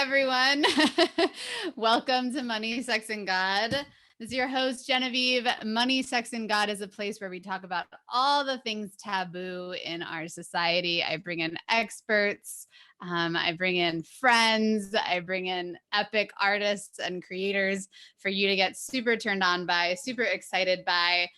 everyone. Welcome to Money, Sex, and God. This is your host, Genevieve. Money, Sex, and God is a place where we talk about all the things taboo in our society. I bring in experts. I bring in friends. I bring in epic artists and creators for you to get super turned on by, super excited by,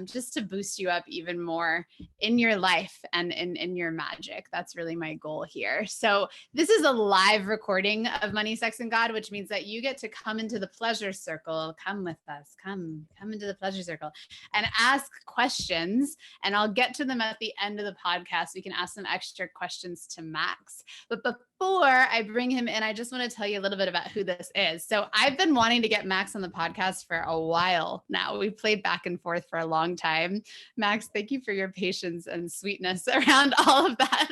just to boost you up even more in your life and in your magic. That's really my goal here. So this is a live recording of Money, Sex, and God, which means that you get to come into the pleasure circle. Come with us. Come into the pleasure circle and ask questions. And I'll get to them at the end of the podcast. We can ask some extra questions to Max. But before I bring him in, I just want to tell you a little bit about who this is. So I've been wanting to get Max on the podcast for a while now. We've played back and forth for a long time. Max, thank you for your patience and sweetness around all of that.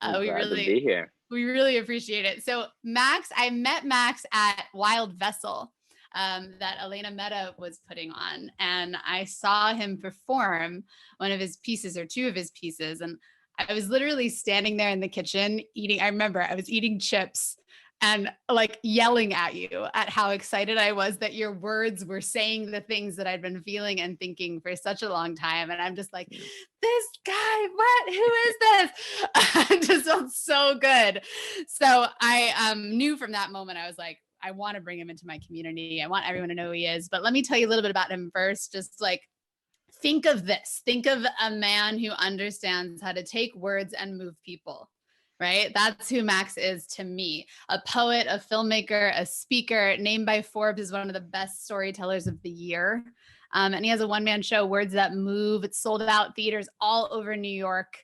I'm glad to be here. We really appreciate it. So Max, I met Max at Wild Vessel that Elena Meta was putting on. And I saw him perform one of his pieces or two of his pieces. And I was literally standing there in the kitchen eating. I remember I was eating chips and like yelling at you at how excited I was that your words were saying the things that I'd been feeling and thinking for such a long time. And I'm just like, this guy, what? Who is this? It just felt so good. So I knew from that moment, I was like, I want to bring him into my community. I want everyone to know who he is. But let me tell you a little bit about him first. Just like, think of this. Think of a man who understands how to take words and move people. Right? That's who Max is to me. A poet, a filmmaker, a speaker, named by Forbes as one of the best storytellers of the year. And he has a one-man show, Words That Move. It's sold out theaters all over New York.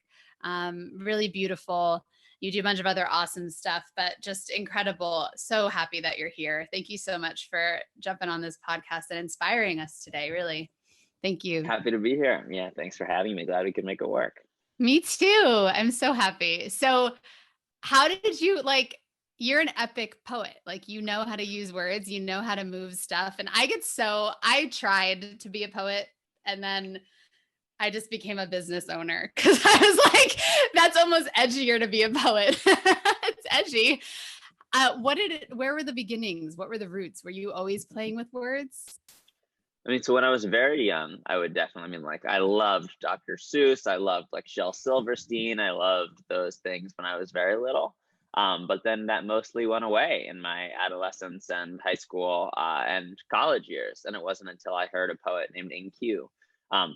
Really beautiful. You do a bunch of other awesome stuff, but just incredible. So happy that you're here. Thank you so much for jumping on this podcast and inspiring us today, really. Thank you. Happy to be here. Yeah, thanks for having me. Glad we could make it work. Me too. I'm so happy. So how did you you're an epic poet. Like, you know how to use words, you know how to move stuff. And I tried to be a poet and then I just became a business owner because I was like, that's almost edgier to be a poet. It's edgy. Where were the beginnings? What were the roots? Were you always playing with words? So when I was very young, I loved Dr. Seuss. I loved Shel Silverstein. I loved those things when I was very little. But then that mostly went away in my adolescence and high school and college years. And it wasn't until I heard a poet named InQ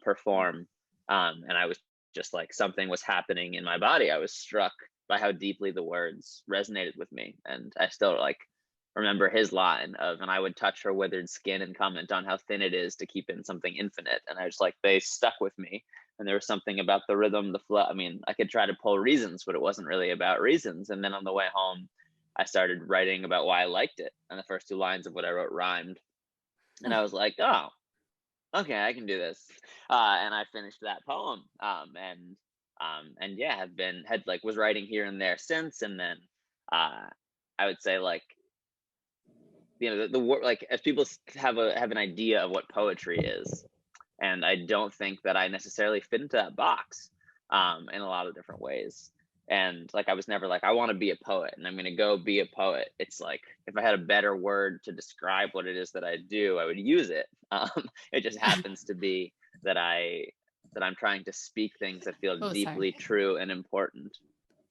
perform. And I was just like, something was happening in my body. I was struck by how deeply the words resonated with me. And I still remember his line of, and I would touch her withered skin and comment on how thin it is to keep in something infinite. And I was like, they stuck with me. And there was something about the rhythm, the flow. I could try to pull reasons, but it wasn't really about reasons. And then on the way home, I started writing about why I liked it. And the first two lines of what I wrote rhymed. And I was like, oh, okay, I can do this. And I finished that poem. And yeah, was writing here and there since. And then I would say the word, as people have an idea of what poetry is, and I don't think that I necessarily fit into that box in a lot of different ways. And I was never I want to be a poet and I'm going to go be a poet. It's if I had a better word to describe what it is that I do, I would use it. It just happens to be that I'm trying to speak things that feel deeply true and important.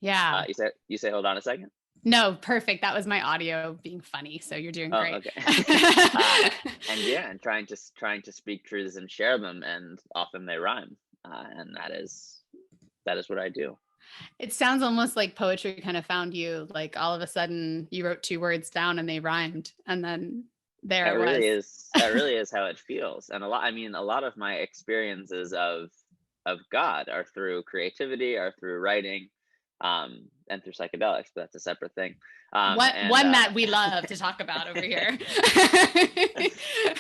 Yeah. You say, hold on a second. No, perfect. That was my audio being funny. So you're doing great. Okay. and trying to speak truths and share them, and often they rhyme. And that is what I do. It sounds almost like poetry kind of found you. Like, all of a sudden you wrote two words down and they rhymed, and then there it was. That really is how it feels. And a lot of my experiences of God are through creativity, are through writing. And through psychedelics, but that's a separate thing. One that we love to talk about over here.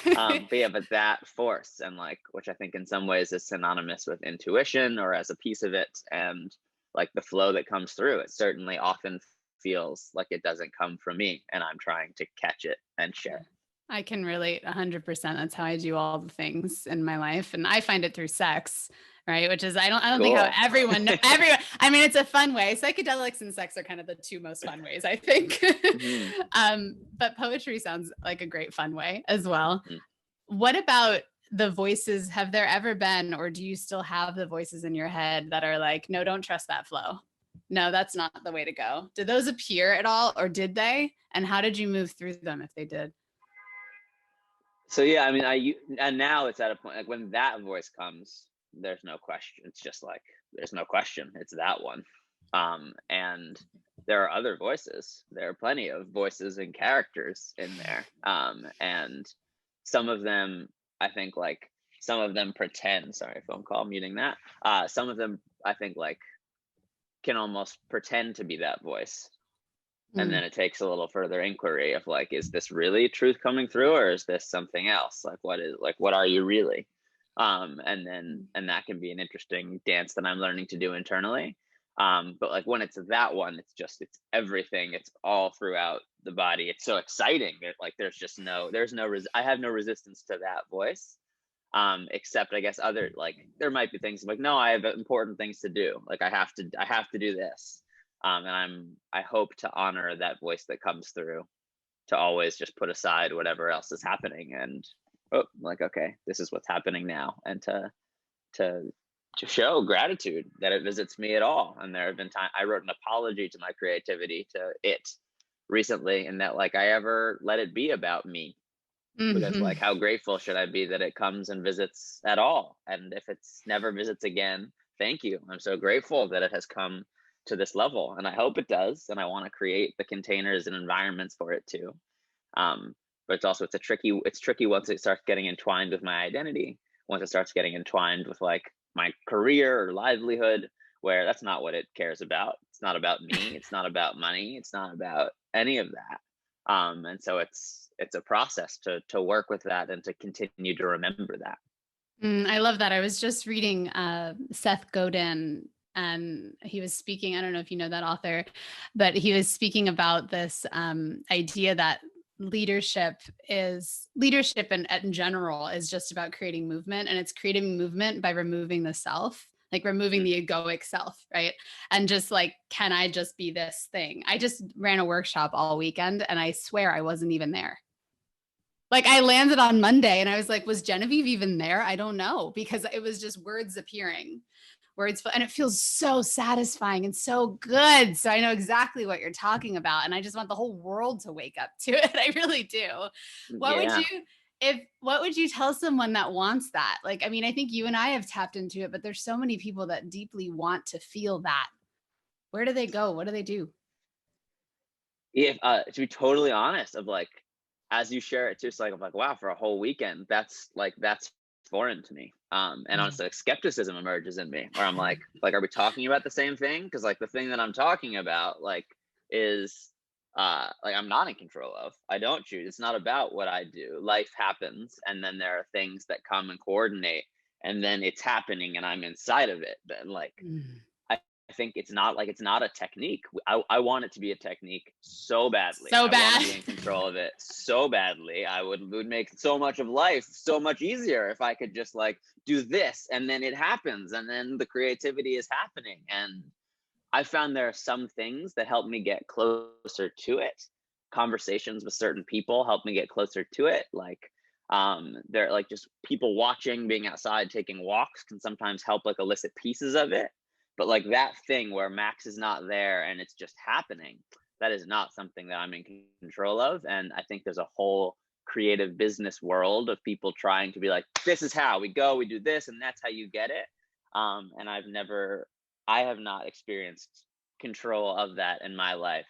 But that force, and which I think in some ways is synonymous with intuition or as a piece of it, and the flow that comes through, it certainly often feels like it doesn't come from me, and I'm trying to catch it and share. I can relate 100%. That's how I do all the things in my life. And I find it through sex right? Which is, I don't think how Cool. everyone, I mean, it's a fun way. Psychedelics and sex are kind of the two most fun ways, I think. Mhm. But poetry sounds like a great fun way as well. Mhm. What about the voices? Have there ever been, or do you still have the voices in your head that are like, no, don't trust that flow? No, that's not the way to go. Did those appear at all, or did they? And how did you move through them if they did? So yeah, I mean, and now it's at a point like when that voice comes, there's no question. It's just like there's no question. It's that one. And there are other voices. There are plenty of voices and characters in there. And some of them, I think, like some of them pretend. Sorry, phone call, muting that. Some of them, I think, like can almost pretend to be that voice, and Mm. then it takes a little further inquiry of like, is this really truth coming through, or is this something else? Like, what are you really? And that can be an interesting dance that I'm learning to do internally. But like when it's that one, it's everything. It's all throughout the body. It's so exciting that like I have no resistance to that voice. Except I guess other, like there might be things like, no, I have important things to do. Like I have to do this. And I hope to honor that voice that comes through, to always just put aside whatever else is happening and, oh, like, okay, this is what's happening now. And to show gratitude that it visits me at all. And there have been times I wrote an apology to my creativity, to it, recently, and that like I ever let it be about me, because Mhm. like how grateful should I be that it comes and visits at all? And if it's never visits again, thank you. I'm so grateful that it has come to this level, and I hope it does, and I want to create the containers and environments for it to. um but it's tricky once it starts getting entwined with my identity, once it starts getting entwined with like my career or livelihood, where that's not what it cares about. It's not about me, it's not about money, it's not about any of that. And so it's a process to work with that and to continue to remember that. I love that. I was just reading Seth Godin, and he was speaking. I don't know if you know that author, but he was speaking about this idea that leadership in general is just about creating movement, and it's creating movement by removing the self, like removing Mm. the egoic self, right? And just like, can I just be this thing? I just ran a workshop all weekend, and I swear I wasn't even there. Like I landed on Monday and I was like, was Genevieve even there? I don't know, because it was just words appearing, words, and it feels so satisfying and so good. So I know exactly what you're talking about. And I just want the whole world to wake up to it. I really do. What would Yeah. you, what would you tell someone that wants that? Like, I mean, I think you and I have tapped into it, but there's so many people that deeply want to feel that. Where do they go? What do they do? If to be totally honest, of like, as you share it too, it's like I'm like, wow, for a whole weekend, that's foreign to me. And Mm. honestly, like skepticism emerges in me, where I'm like, are we talking about the same thing? Because like the thing that I'm talking about, like, is like I'm not in control of. I don't choose. It's not about what I do. Life happens, and then there are things that come and coordinate, and then it's happening, and I'm inside of it. Then like, Mm. I think it's not a technique. I want it to be a technique so badly. So I want to bad. be in control of it so badly. Would make so much of life so much easier if I could just like do this, and then it happens, and then the creativity is happening. And I found there are some things that help me get closer to it. Conversations with certain people help me get closer to it. Like, they're like just people watching, being outside, taking walks can sometimes help like elicit pieces of it. But like that thing where Max is not there and it's just happening, that is not something that I'm in control of. And I think there's a whole creative business world of people trying to be like, this is how we go, we do this, and that's how you get it. And I have not experienced control of that in my life.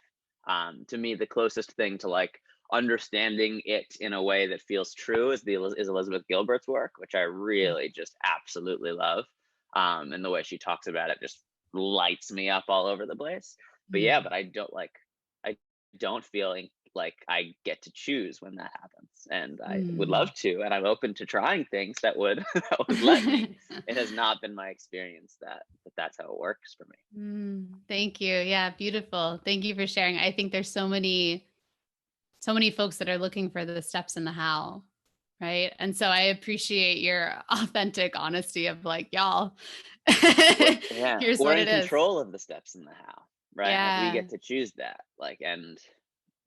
To me, the closest thing to like understanding it in a way that feels true is Elizabeth Gilbert's work, which I really just absolutely love. And the way she talks about it just lights me up all over the place. But yeah, Mm. but I don't feel like I get to choose when that happens, and I would Mm. love to, and I'm open to trying things that would that would let me. It has not been my experience that that's how it works for me. Thank you. Yeah, beautiful. Thank you for sharing. I think there's so many folks that are looking for the steps in the how. Right. And so I appreciate your authentic honesty of like, y'all, Yeah, here's we're what in it is. control of the steps in the how, right? Like we Yeah. get to choose that. Like, and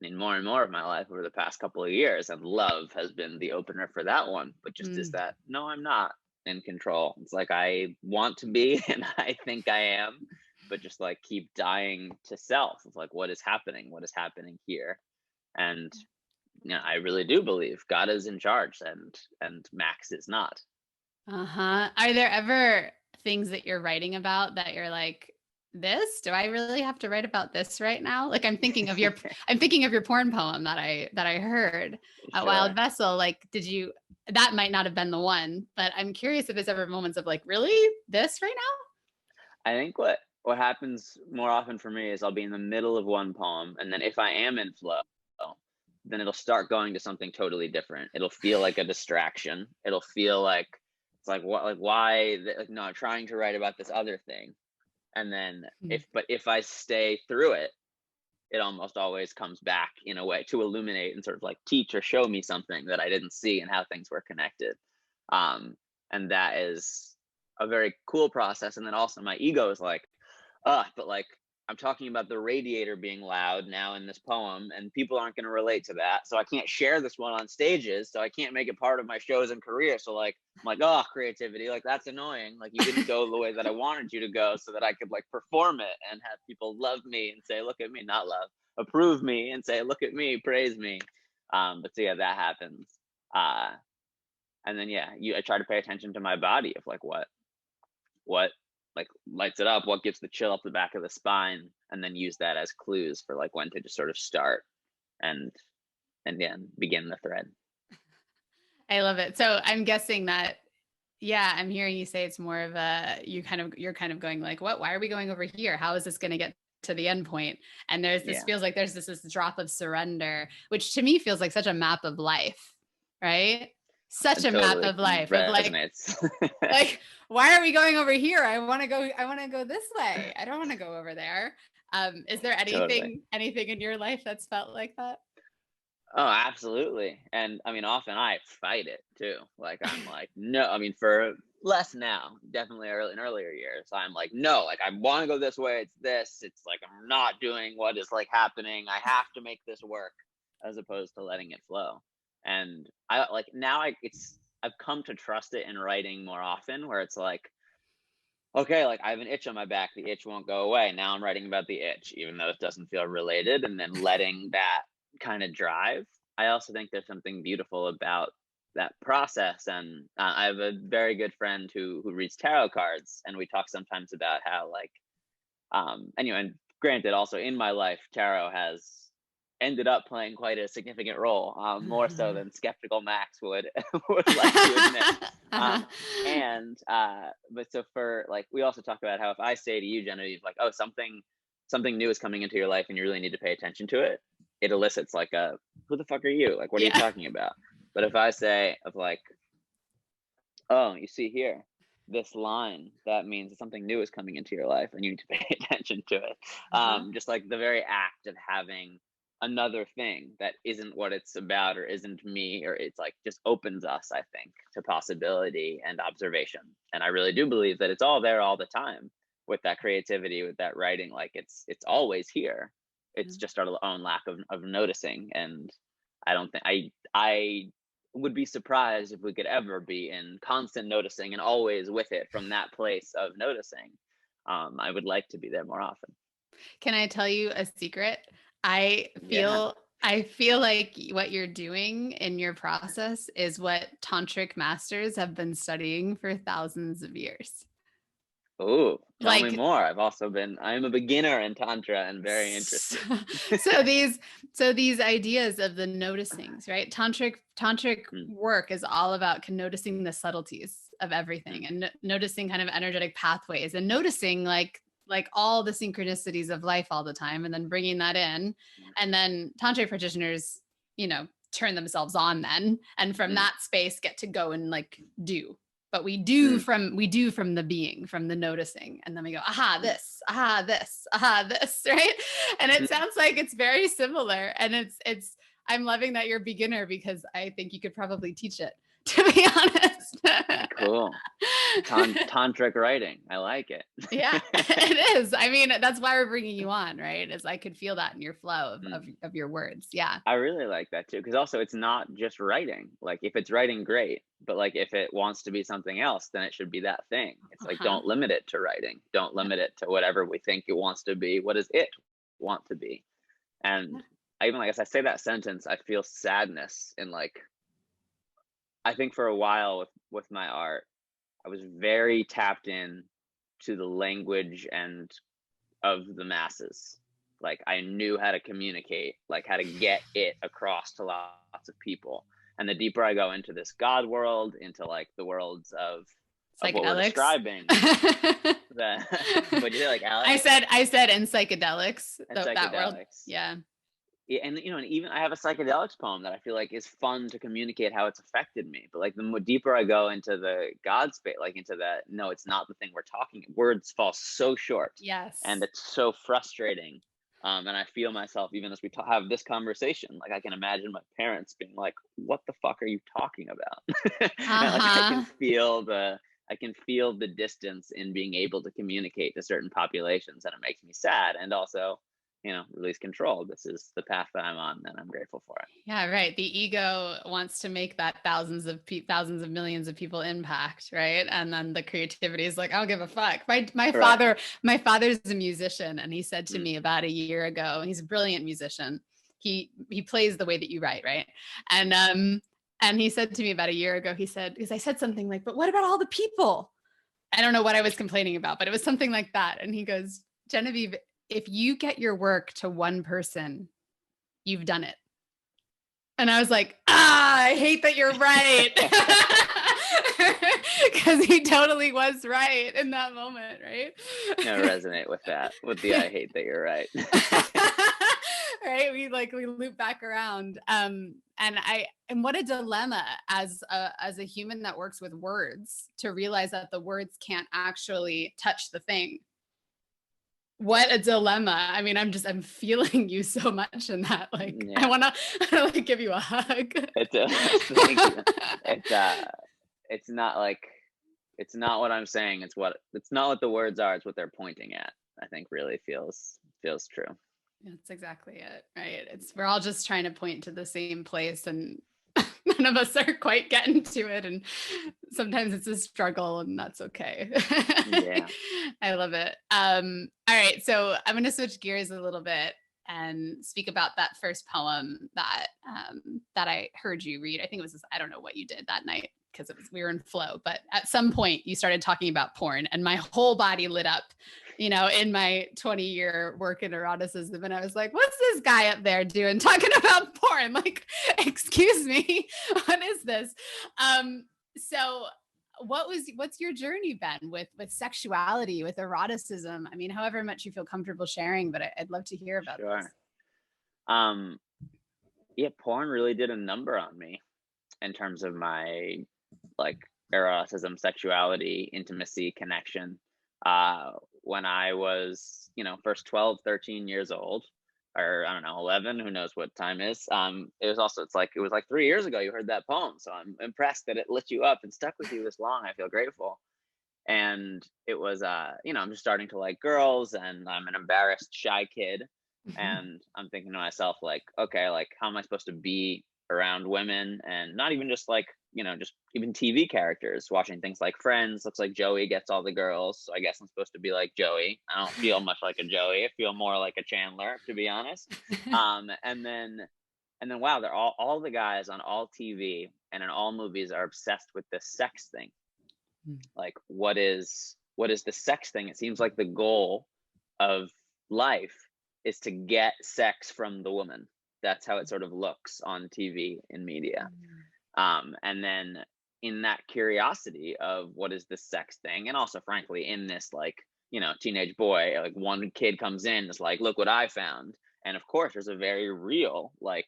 in more and more of my life over the past couple of years, and love has been the opener for that one. But just is Mm. that, no, I'm not in control. It's like I want to be and I think I am, but just like keep dying to self. It's like, what is happening? What is happening here? And I really do believe God is in charge, and Max is not. Uh-huh. Are there ever things that you're writing about that you're like, this? Do I really have to write about this right now? Like I'm thinking of your porn poem that I heard at Wild Sure. Vessel. Like, that might not have been the one, but I'm curious if there's ever moments of like, really? This right I think what happens more often for me is I'll be in the middle of one poem, and then if I am in flow, then it'll start going to something totally different. It'll feel like a distraction. It'll feel like it's like what, like why, like no, I'm trying to write about this other thing, and then now? if I stay through it, it almost always comes back in a way to illuminate and sort of like teach or show me something that I didn't see and how things were connected. Um, and that is a very cool process. And then also my ego is like, but like I'm talking about the radiator being loud now in this poem, and people aren't going to relate to that. So I can't share this one on stages. So I can't make it part of my shows and career. So like, I'm like, oh, creativity, like that's annoying. Like you didn't go the way that I wanted you to go, so that I could like perform it and have people love me and say, look at me, not love, approve me and say, look at me, praise me. But so yeah, that happens. Uh, and then yeah, I try to pay attention to my body of like what like lights it up, what gives the chill up the back of the spine, and then use that as clues for like when to just sort of start and yeah, begin the thread. I love it. So I'm guessing that, yeah, I'm hearing you say it's more of you're kind of going like, what, why are we going over here? How is this going to get to the end point? And Yeah, feels like there's this drop of surrender, which to me feels like such a map of life, right? Such it a map totally of life of resonates. like, why are we going over here? I want to go this way. I don't want to go over there. Is there Totally. anything in your life that's felt like that? Oh, absolutely. And I mean, often I fight it too. Like I'm like, no, I mean, for less now, definitely in earlier years, I'm like, no, like I want to go this way. It's this. It's like I'm not doing what is like happening. I have to make this work, as opposed to letting it flow. And I like now I've come to trust it in writing more often, where it's like, okay, like I have an itch on my back, the itch won't go away. Now I'm writing about the itch, even though it doesn't feel related, and then letting that kind of drive. I also think there's something beautiful about that process. And I have a very good friend who reads tarot cards, and we talk sometimes about how like, and granted, also in my life, tarot has ended up playing quite a significant role, more so than skeptical Max would would like to admit. Um, and but so for like, we also talk about how if I say to you, Genevieve, like, oh, something new is coming into your life and you really need to pay attention to it, it elicits like a, who the fuck are you? Like, what are you Yeah. talking about? But if I say of like, oh, you see here, this line, that means that something new is coming into your life and you need to pay attention to it. Uh-huh. Just like the very act of having another thing that isn't what it's about or isn't me, or it's like just opens us, I think, to possibility and observation. And I really do believe that it's all there all the time with that creativity, with that writing. Like it's always here. It's just our own lack of noticing. And I don't think I would be surprised if we could ever be in constant noticing and always with it from that place of noticing. I would like to be there more often. Can I tell you a secret? I Yeah. feel I feel like what you're doing in your process is what tantric masters have been studying for thousands of years. Oh, tell me Like, more. I'm a beginner in Tantra and very so, interested. so these so these ideas of the noticings, right? Tantric Mm, work is all about noticing the subtleties of mm, everything, and noticing kind of energetic pathways, and noticing like all the synchronicities of life all the time, and then bringing that in. mm, And then tantric practitioners, turn themselves on then, and from mm, that space get to go and like do. But mm, we do from the being, from the noticing, and then we go, aha, mm, this, aha, this, aha, this, right? And it mm. sounds like it's very similar, and it's I'm loving that you're a beginner, because I think you could probably teach it. to be honest. Cool. Tantric writing. I like it. Yeah, it is. I mean, that's why we're bringing you on, right? As I could feel that in your flow of your words. Yeah. I really like that too, because also it's not just writing. Like if it's writing, great, but like if it wants to be something else, then it should be that thing. It's like, Uh-huh. don't limit it to writing. Don't Yeah. limit it to whatever we think it wants to be. What does it want to be? Yeah. And I even like as I say that sentence, I feel sadness in like I think for a while with my art, I was very tapped in to the language and of the masses. Like I knew how to communicate, like how to get it across to lots of people. And the deeper I go into this God world, into like the worlds of what we're Psychedelics. describing, that what you say, like I Alex said and psychedelics, and that world. psychedelics. Yeah. Yeah, and and even I have a psychedelics poem that I feel like is fun to communicate how it's affected me. But like the more deeper I go into the God space, like into that, no, it's not the thing we're talking. Words fall so short, and Yes. it's so frustrating. And I feel myself even as we have this conversation. Like I can imagine my parents being like, "What the fuck are you talking about?" And like Uh-huh. I can feel the distance in being able to communicate to certain populations, and it makes me sad. And also, release control. This is the path that I'm on, and I'm grateful for it. Yeah, right. The ego wants to make that thousands of millions of people impact, right? And then the creativity is like, I don't give a fuck. Right. My father's a musician, and he said to Mm. me about a year ago, he's a brilliant musician. He plays the way that you write, right? And he said to me about a year ago, he said, because I said something like, but what about all the people? I don't know what I was complaining about, but it was something like that. And he goes, Genevieve, if you get your work to one person, you've done it. And I was like, I hate that you're right. Because he totally was right in that moment, right? I resonate with that, with the I hate that you're right. Right? We loop back around. And what a dilemma as a human that works with words to realize that the words can't actually touch the thing. What a dilemma. I mean, I'm feeling you so much in that. Like, I Yeah. wanna like give you a hug. Thank you. It's not like it's not what I'm saying. It's not what the words are. It's what they're pointing at. I think really feels true. That's exactly it, right? We're all just trying to point to the same place, and none of us are quite getting to it. And sometimes it's a struggle, and that's okay. Yeah. I love it. All right, so I'm going to switch gears a little bit and speak about that first poem that I heard you read. I think it was I don't know what you did that night because we were in flow, but at some point you started talking about porn, and my whole body lit up. In my 20-year work in eroticism. And I was like, what's this guy up there doing talking about porn? Like, excuse me, what is this? So what's your journey been with sexuality, with eroticism? I mean, however much you feel comfortable sharing, but I'd love to hear about this. Sure. Yeah, porn really did a number on me in terms of my like eroticism, sexuality, intimacy, connection. When I was, first 12, 13 years old, or I don't know, 11, who knows what time is. It was like 3 years ago you heard that poem. So I'm impressed that it lit you up and stuck with you this long. I feel grateful. And it was, I'm just starting to like girls, and I'm an embarrassed, shy kid. And I'm thinking to myself, like, okay, like, how am I supposed to be around women? And not even just like, just even TV characters, watching things like Friends. Looks like Joey gets all the girls. So I guess I'm supposed to be like Joey. I don't feel much like a Joey. I feel more like a Chandler, to be honest. And then wow, they're all the guys on all TV and in all movies are obsessed with this sex thing. Like, what is the sex thing? It seems like the goal of life is to get sex from the woman. That's how it sort of looks on TV and media. And then in that curiosity of what is the sex thing, and also frankly in this like, teenage boy, like one kid comes in, is like, look what I found. And of course there's a very real like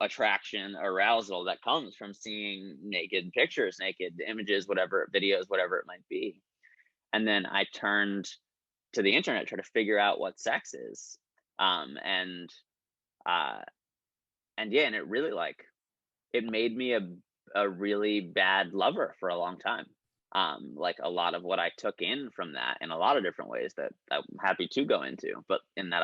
attraction, arousal that comes from seeing naked pictures, naked images, whatever, videos, whatever it might be. And then I turned to the internet, try to figure out what sex is. And yeah, and it really like, it made me a really bad lover for a long time. Like a lot of what I took in from that in a lot of different ways that I'm happy to go into, but in that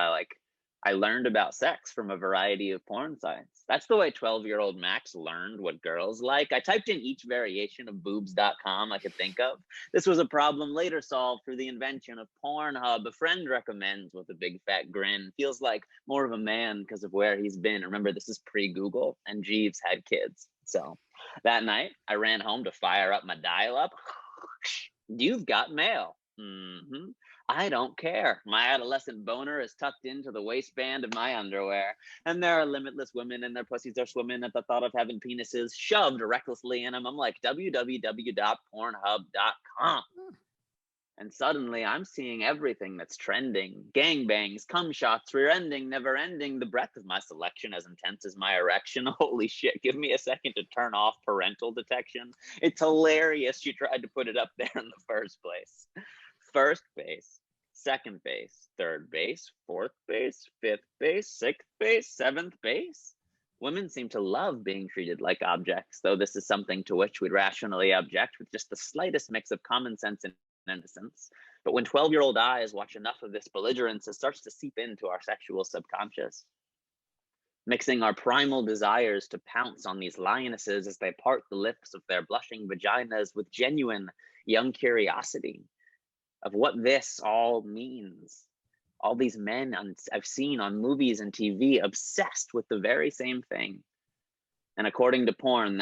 I learned about sex from a variety of porn sites. That's the way 12-year-old Max learned what girls like. I typed in each variation of boobs.com I could think of. This was a problem later solved through the invention of Pornhub. A friend recommends with a big fat grin. Feels like more of a man because of where he's been. Remember, this is pre-Google, and Jeeves had kids. So that night, I ran home to fire up my dial-up. You've got mail. I don't care. My adolescent boner is tucked into the waistband of my underwear, and there are limitless women and their pussies are swimming at the thought of having penises shoved recklessly in them. I'm like, www.pornhub.com. And suddenly I'm seeing everything that's trending. Gangbangs, cum shots, rear ending, never ending. The breadth of my selection as intense as my erection. Holy shit, give me a second to turn off parental detection. It's hilarious you tried to put it up there in the first place. First base, second base, third base, fourth base, fifth base, sixth base, seventh base. Women seem to love being treated like objects, though this is something to which we'd rationally object with just the slightest mix of common sense and innocence. But when 12-year-old eyes watch enough of this belligerence, it starts to seep into our sexual subconscious, mixing our primal desires to pounce on these lionesses as they part the lips of their blushing vaginas with genuine young curiosity of what this all means. All these men I've seen on movies and TV obsessed with the very same thing. And according to porn,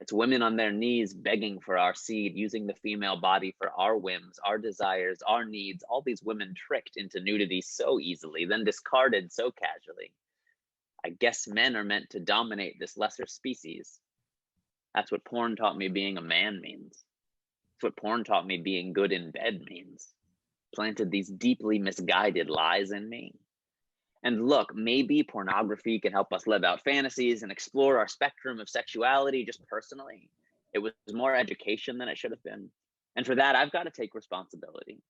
it's women on their knees begging for our seed, using the female body for our whims, our desires, our needs. All these women tricked into nudity so easily, then discarded so casually. I guess men are meant to dominate this lesser species. That's what porn taught me being a man means. That's what porn taught me being good in bed means. Planted these deeply misguided lies in me. And look, maybe pornography can help us live out fantasies and explore our spectrum of sexuality just personally. It was more education than it should have been. And for that, I've got to take responsibility.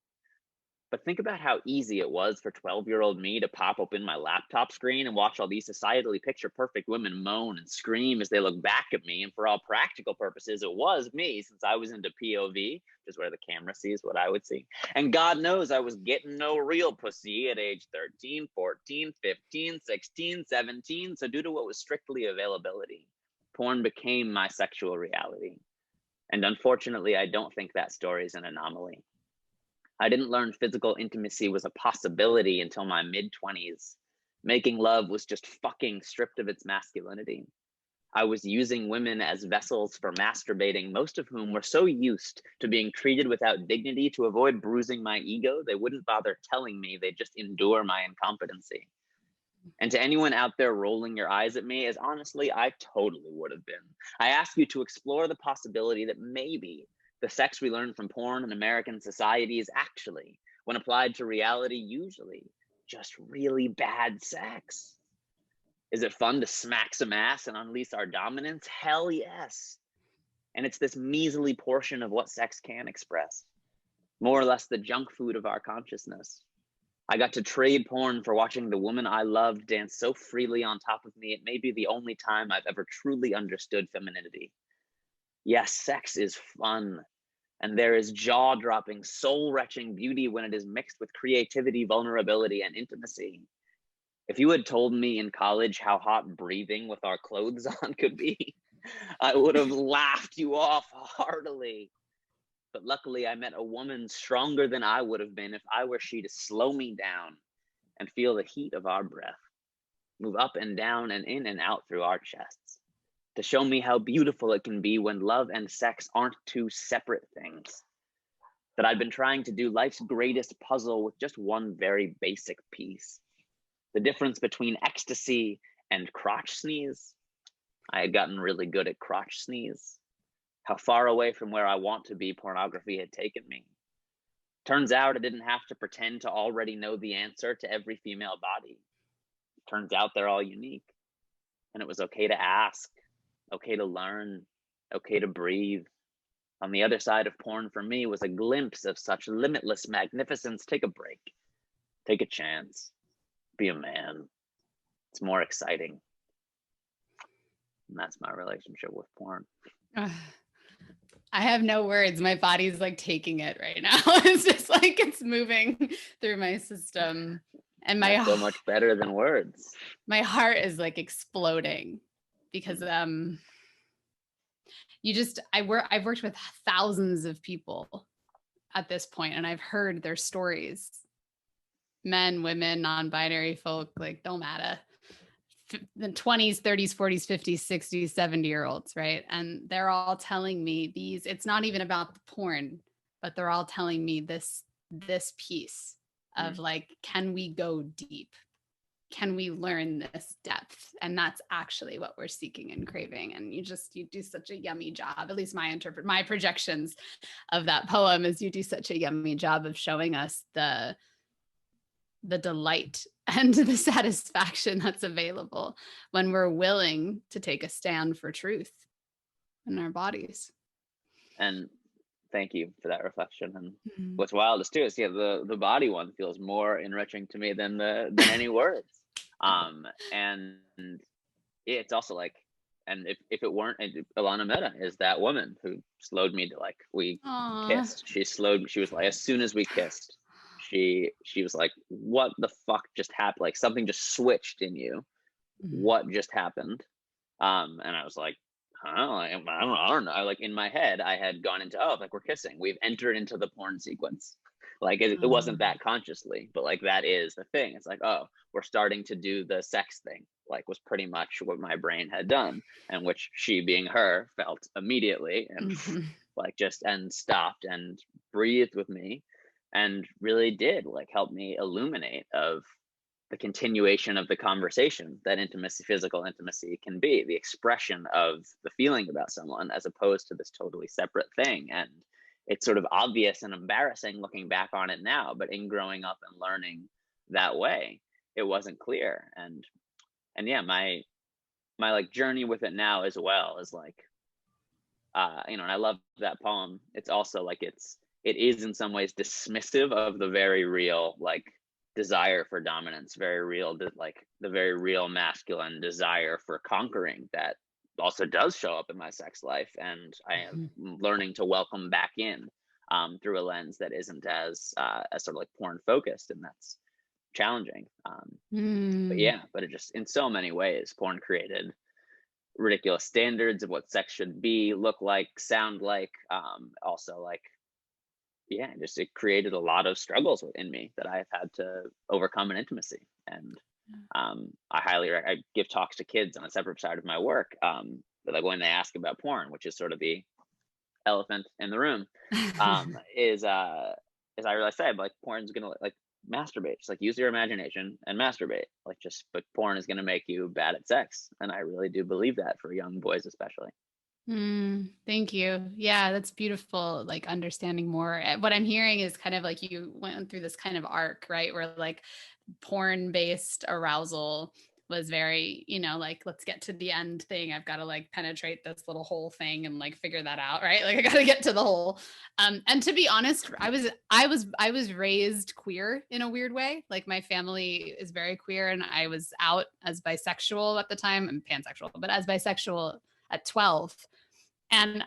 But think about how easy it was for 12-year-old me to pop open my laptop screen and watch all these societally picture-perfect women moan and scream as they look back at me. And for all practical purposes, it was me, since I was into POV, which is where the camera sees what I would see. And God knows I was getting no real pussy at age 13, 14, 15, 16, 17. So due to what was strictly availability, porn became my sexual reality. And unfortunately, I don't think that story is an anomaly. I didn't learn physical intimacy was a possibility until my mid-20s. Making love was just fucking stripped of its masculinity. I was using women as vessels for masturbating, most of whom were so used to being treated without dignity to avoid bruising my ego, they wouldn't bother telling me, they'd just endure my incompetency. And to anyone out there rolling your eyes at me, as honestly, I totally would have been. I ask you to explore the possibility that maybe the sex we learn from porn in American society is actually, when applied to reality, usually just really bad sex. Is it fun to smack some ass and unleash our dominance? Hell yes. And it's this measly portion of what sex can express, more or less the junk food of our consciousness. I got to trade porn for watching the woman I loved dance so freely on top of me. It may be the only time I've ever truly understood femininity. Yes, sex is fun. And there is jaw-dropping, soul-wrenching beauty when it is mixed with creativity, vulnerability, and intimacy. If you had told me in college how hot breathing with our clothes on could be, I would have laughed you off heartily. But luckily, I met a woman stronger than I would have been if I were she to slow me down and feel the heat of our breath, move up and down and in and out through our chests, to show me how beautiful it can be when love and sex aren't two separate things. That I'd been trying to do life's greatest puzzle with just one very basic piece. The difference between ecstasy and crotch sneeze. I had gotten really good at crotch sneeze. How far away from where I want to be pornography had taken me. Turns out I didn't have to pretend to already know the answer to every female body. Turns out they're all unique. And it was okay to ask, okay to learn, okay to breathe. On the other side of porn for me was a glimpse of such limitless magnificence. Take a break, take a chance, be a man. It's more exciting. And that's my relationship with porn. I have no words. My body's like taking it right now. It's just like it's moving through my system. And that's so much better than words. My heart is like exploding because I've worked with thousands of people at this point, and I've heard their stories. Men, women, non-binary folk, like don't matter. The 20s, 30s, 40s, 50s, 60s, 70-year-olds, right? And they're all telling me it's not even about the porn, but they're all telling me this piece of like, can we go deep? Can we learn this depth? And that's actually what we're seeking and craving. And you do such a yummy job. At least my projections of that poem is you do such a yummy job of showing us the delight and the satisfaction that's available when we're willing to take a stand for truth in our bodies. And thank you for that reflection. And what's wildest too is the body one feels more enriching to me than any words. And it's also like, and if it weren't, Alana Mehta is that woman who slowed me to like, we kissed. She was like, as soon as we kissed, she was like, what the fuck just happened? Like something just switched in you. What just happened? And I was like, I don't know. Like in my head, I had gone into, like we're kissing. We've entered into the porn sequence. Like it wasn't that consciously, but like that is the thing. It's like, oh, we're starting to do the sex thing. Like was pretty much what my brain had done, and which she, being her, felt immediately, and like just and stopped and breathed with me, and really did like help me illuminate of the continuation of the conversation that intimacy, physical intimacy, can be the expression of the feeling about someone as opposed to this totally separate thing. And it's sort of obvious and embarrassing looking back on it now, but in growing up and learning that way, it wasn't clear. And yeah, my like journey with it now as well is like, and I love that poem. It's also like it is in some ways dismissive of the very real like desire for dominance, very real, like the very real masculine desire for conquering that also does show up in my sex life, and I am learning to welcome back in through a lens that isn't as sort of like porn focused, and that's challenging. But it just, in so many ways, porn created ridiculous standards of what sex should be, look like, sound like, also like, just it created a lot of struggles within me that I've had to overcome in intimacy. And I give talks to kids on a separate side of my work, but like when they ask about porn, which is sort of the elephant in the room, is I really say, like, porn's gonna like masturbate, just like use your imagination and masturbate, like but porn is gonna make you bad at sex, and I really do believe that for young boys especially. Thank you. Yeah, that's beautiful. Like understanding more. What I'm hearing is kind of like you went through this kind of arc, right? Where like porn-based arousal was very, like, let's get to the end thing. I've got to like penetrate this little hole thing and like figure that out, right? Like I got to get to the hole. And to be honest, I was raised queer in a weird way. Like my family is very queer, and I was out as bisexual at the time. I'm pansexual, but as bisexual at 12. And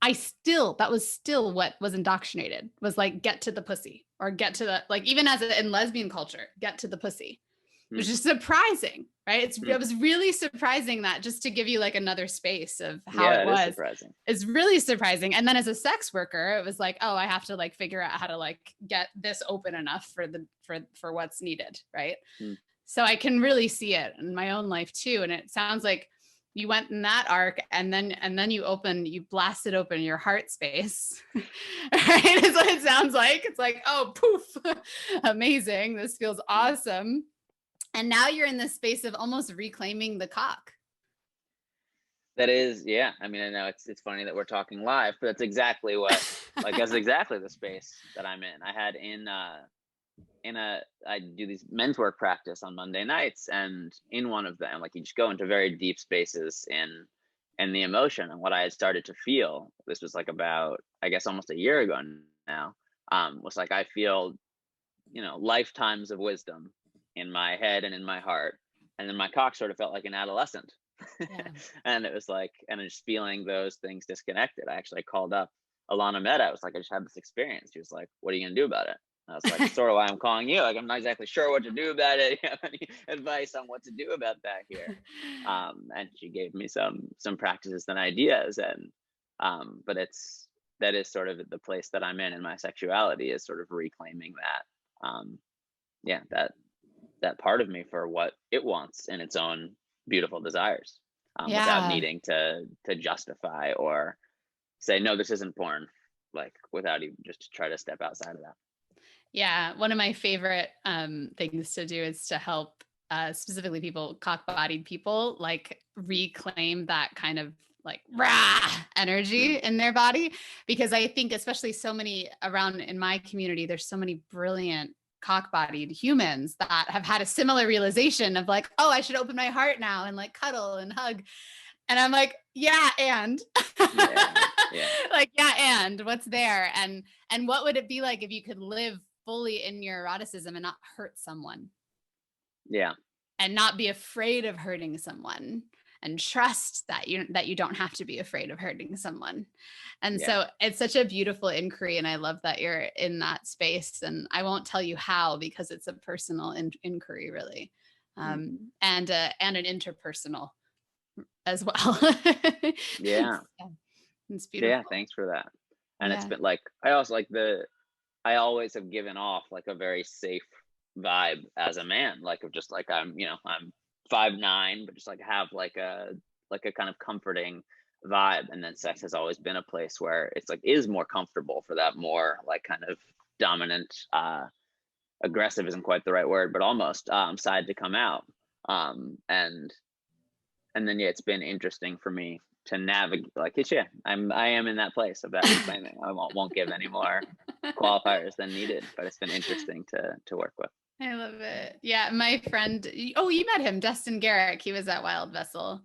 that was still what was indoctrinated, was like, get to the pussy, or get to the, like, even in lesbian culture, get to the pussy, which is surprising, right? It was really surprising, that just to give you like another space of how it was. Surprising. It's really surprising. And then as a sex worker, it was like, oh, I have to like figure out how to like get this open enough for what's needed. Right. So I can really see it in my own life too. And it sounds like you went in that arc, and then you blasted open your heart space, right? Is what it sounds like. It's like, oh, poof, amazing. This feels awesome. And now you're in this space of almost reclaiming the cock. That is, yeah. I mean, I know it's funny that we're talking live, but that's exactly what, like, that's exactly the space that I'm in. I had I do these men's work practice on Monday nights, and in one of them, like, you just go into very deep spaces in the emotion. And what I had started to feel, this was like about, I guess, almost a year ago now, was like, I feel, lifetimes of wisdom in my head and in my heart. And then my cock sort of felt like an adolescent Yeah. And it was like, and just feeling those things disconnected. I actually called up Alana Mehta. I was like, I just had this experience. She was like, what are you gonna do about it? I was like, sort of why I'm calling you. Like, I'm not exactly sure what to do about it. You have any advice on what to do about that here? And she gave me some practices and ideas. And but that is sort of the place that I'm in my sexuality, is sort of reclaiming that. Yeah, that part of me for what it wants in its own beautiful desires, without Yeah. needing to justify or say no, this isn't porn, like without even just try to step outside of that. Yeah, one of my favorite things to do is to help specifically cock-bodied people, like reclaim that kind of like rah energy Mm. in their body. Because I think especially so many around in my community, there's so many brilliant cock-bodied humans that have had a similar realization of like, oh, I should open my heart now and like cuddle and hug. And I'm like, yeah, and Yeah, yeah, like, yeah, and what's there? And what would it be like if you could live fully in your eroticism and not hurt someone yeah, and not be afraid of hurting someone and trust that you don't have to be afraid of hurting someone. And yeah. so it's such a beautiful inquiry, and I love that you're in that space. And I won't tell you how, because it's a personal inquiry, really, Mm. and an interpersonal as well. Yeah, So, it's yeah, beautiful. thanks for that. And it's Yeah. been like, I also like I always have given off like a very safe vibe as a man, like of just like I'm 5'9", but just like have like a kind of comforting vibe. And then sex has always been a place where it's like is more comfortable for that more like kind of dominant, aggressive isn't quite the right word, but almost side to come out. And then yeah, it's been interesting for me to navigate, like it's, yeah, I am in that place of that reclaiming. I won't give any more qualifiers than needed, but it's been interesting to work with. I love it. Yeah, my friend. Oh, you met him, Dustin Garrick. He was at Wild Vessel.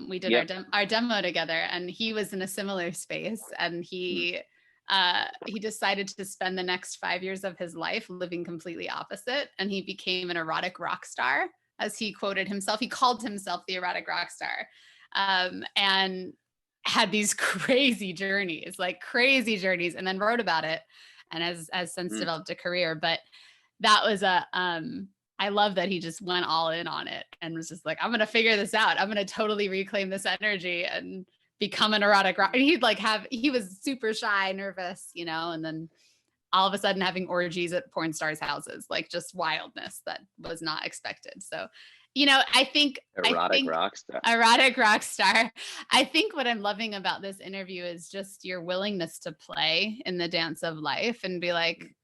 We did Yep. our demo together, and he was in a similar space. And Mm. he decided to spend the next 5 years of his life living completely opposite, and he became an erotic rock star, as he quoted himself. He called himself the erotic rock star, and had these crazy journeys, and then wrote about it, and has since Mm. developed a career. But that was I love that he just went all in on it and was just like, I'm gonna figure this out. I'm gonna totally reclaim this energy and become an erotic rock. And he was super shy, nervous, and then all of a sudden having orgies at porn stars' houses, like just wildness that was not expected. So, I Erotic think rock star. erotic rock star. I think what I'm loving about this interview is just your willingness to play in the dance of life and be like,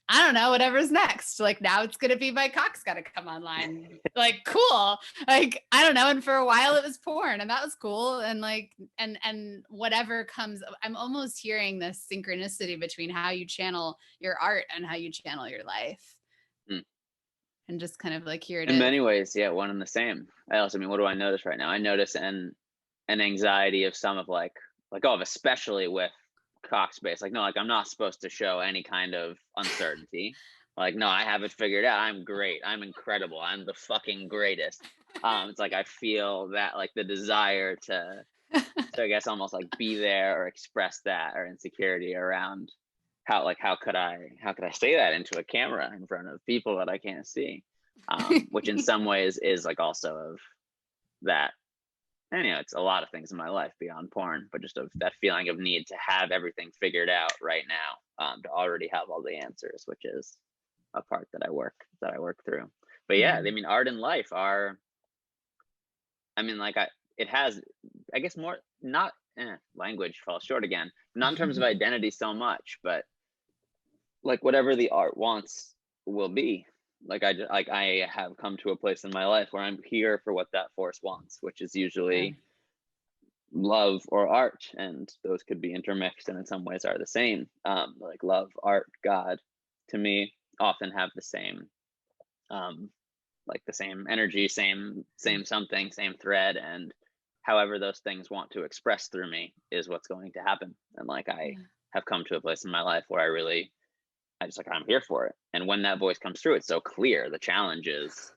I don't know, whatever's next. Like now it's gonna be my cock's gotta come online. Like cool. Like I don't know. And for a while it was porn, and that was cool. And like and whatever comes, I'm almost hearing this synchronicity between how you channel your art and how you channel your life. Mm. And just kind of like here it In is. many ways, yeah, one and the same. I mean, what do I notice right now? I notice an anxiety of some of like oh, especially with cock space. Like no, like I'm not supposed to show any kind of uncertainty. Like no, I have it figured out. I'm great. I'm incredible. I'm the fucking greatest. It's like I feel that like the desire to I guess almost like be there or express that or insecurity around how could I say that into a camera in front of people that I can't see, which in some ways is like also of that. And it's a lot of things in my life beyond porn, but just of that feeling of need to have everything figured out right now, to already have all the answers, which is a part that I work through. But yeah, I Mm. mean, art and life are, I mean, like it has, I guess more not language falls short again, not in terms of identity so much, but like whatever the art wants will be. Like I have come to a place in my life where I'm here for what that force wants, which is Yeah. usually love or art, and those could be intermixed and in some ways are the same. Like love, art, God, to me, often have the same, um, like the same energy, same something, same thread, and however those things want to express through me is what's going to happen. And like I have come to a place in my life where I just like I'm here for it. And when that voice comes through, it's so clear. The challenge is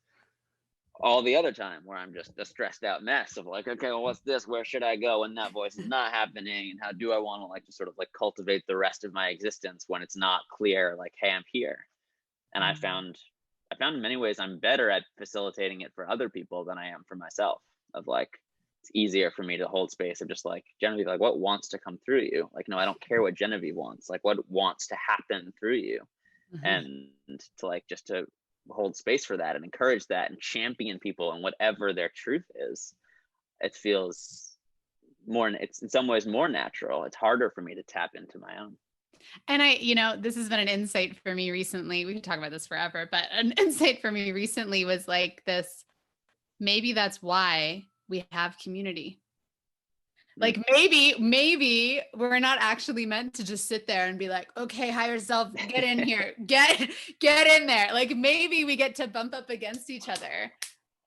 all the other time where I'm just a stressed out mess of like, okay, well, what's this? Where should I go when that voice is not happening? And how do I want to like just sort of like cultivate the rest of my existence when it's not clear, like, hey, I'm here. And I found in many ways I'm better at facilitating it for other people than I am for myself. Of like, it's easier for me to hold space of just like, Genevieve, like, what wants to come through you? Like, no, I don't care what Genevieve wants. Like, what wants to happen through you? And to like, just to hold space for that and encourage that and champion people and whatever their truth is, it feels more, it's in some ways more natural. It's harder for me to tap into my own. And this has been an insight for me recently. We could talk about this forever, but an insight for me recently was like this, maybe that's why we have community. Like maybe we're not actually meant to just sit there and be like, okay, higher self, get in here, get in there. Like maybe we get to bump up against each other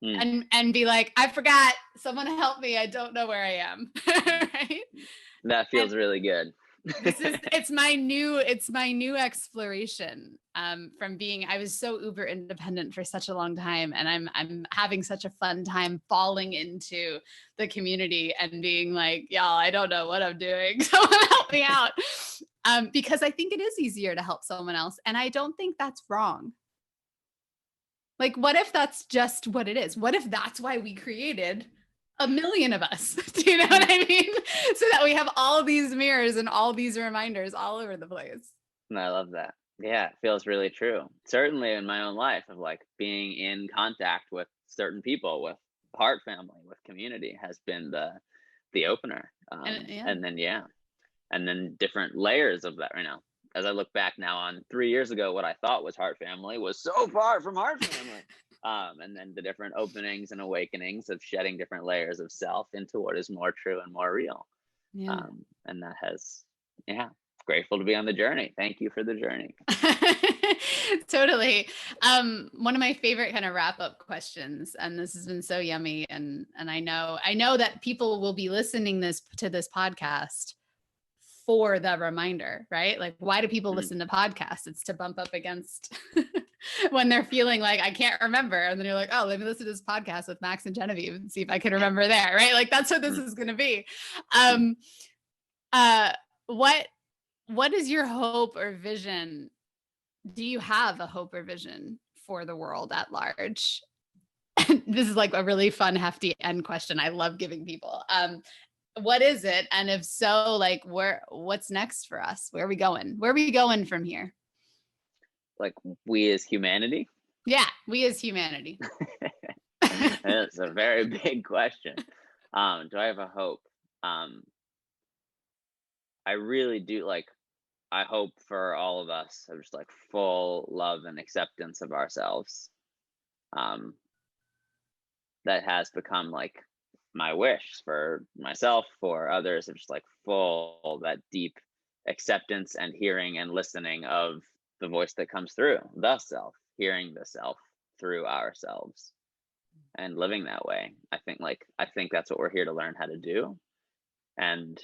and be like, I forgot, someone help me. I don't know where I am. Right? That feels really good. It's my new exploration from being, I was so uber independent for such a long time, and I'm having such a fun time falling into the community and being like, y'all, I don't know what I'm doing, someone help me out, because I think it is easier to help someone else, and I don't think that's wrong. Like, what if that's just what it is? What if that's why we created a million of us? Do you know what I mean? So that we have all these mirrors and all these reminders all over the place. I love that. Yeah, it feels really true. Certainly in my own life of like being in contact with certain people, with heart family, with community has been the opener. And then different layers of that right now. As I look back now on 3 years ago, what I thought was heart family was so far from heart family. And then the different openings and awakenings of shedding different layers of self into what is more true and more real. And that has, grateful to be on the journey. Thank you for the journey. Totally. One of my favorite kind of wrap up questions, and this has been so yummy. And I know that people will be listening to this podcast for the reminder, right? Like, why do people listen to podcasts? It's to bump up against when they're feeling like, I can't remember. And then you're like, oh, let me listen to this podcast with Max and Genevieve and see if I can remember there, right? Like, that's what this is going to be. What is your hope or vision? Do you have a hope or vision for the world at large? This is like a really fun, hefty end question. I love giving people. What is it? And if so, like, what's next for us? Where are we going? Where are we going from here? Like, we as humanity? Yeah, we as humanity. That's a very big question. Do I have a hope? I really do. Like, I hope for all of us of just like full love and acceptance of ourselves. That has become like my wish for myself, for others, of just like full, that deep acceptance and hearing and listening of the voice that comes through the self, hearing the self through ourselves and living that way. I think that's what we're here to learn how to do. And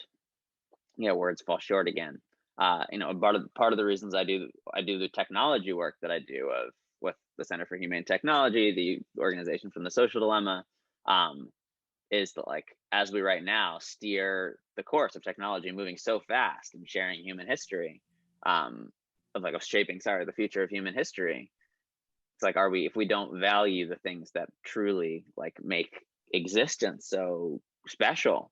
words fall short again. Part of the reasons I do the technology work that I do with the Center for Humane Technology, the organization from the Social Dilemma, is that, like, as we right now steer the course of technology moving so fast and sharing human history, of shaping the future of human history, it's like, if we don't value the things that truly like make existence so special,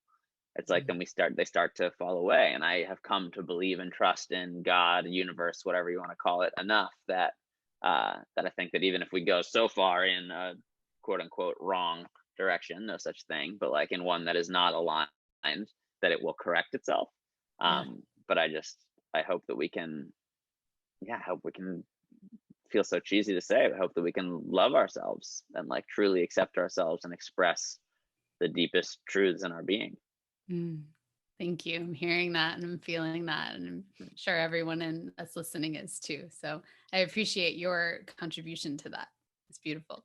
it's like then they start to fall away. And I have come to believe and trust in God, universe, whatever you want to call it, enough that I think that even if we go so far in a quote unquote wrong direction, no such thing, but like in one that is not aligned, that it will correct itself. But I hope that we can, feel so cheesy to say, I hope that we can love ourselves and like truly accept ourselves and express the deepest truths in our being. Thank you. I'm hearing that and I'm feeling that, and I'm sure everyone that's listening is too. So I appreciate your contribution to that. It's beautiful.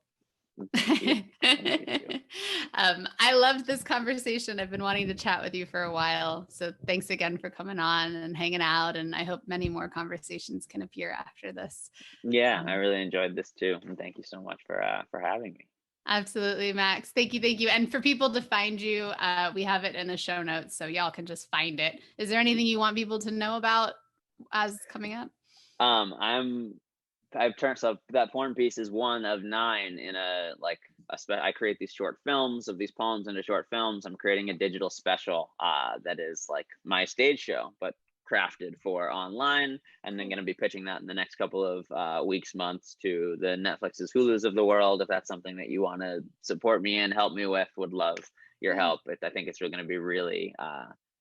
I loved this conversation. I've been wanting to chat with you for a while. So thanks again for coming on and hanging out. And I hope many more conversations can appear after this. Yeah, I really enjoyed this too. And thank you so much for having me. Absolutely, Max. Thank you. Thank you. And for people to find you, we have it in the show notes, so y'all can just find it. Is there anything you want people to know about as coming up? I've turned, so that porn piece is one of 9 in I create these short films of these poems into short films. I'm creating a digital special that is like my stage show, but crafted for online, and then going to be pitching that in the next couple of weeks, months to the Netflix's, Hulu's of the world. If that's something that you want to support me and help me with, would love your help. I think it's going to be really,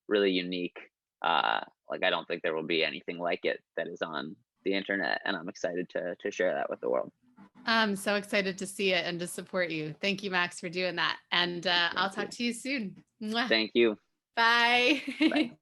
really unique. Like I don't think there will be anything like it that is on the internet, and I'm excited to share that with the world. I'm so excited to see it and to support you. Thank you, Max, for doing that. And I'll talk to you soon. Mwah. Thank you. Bye. Bye.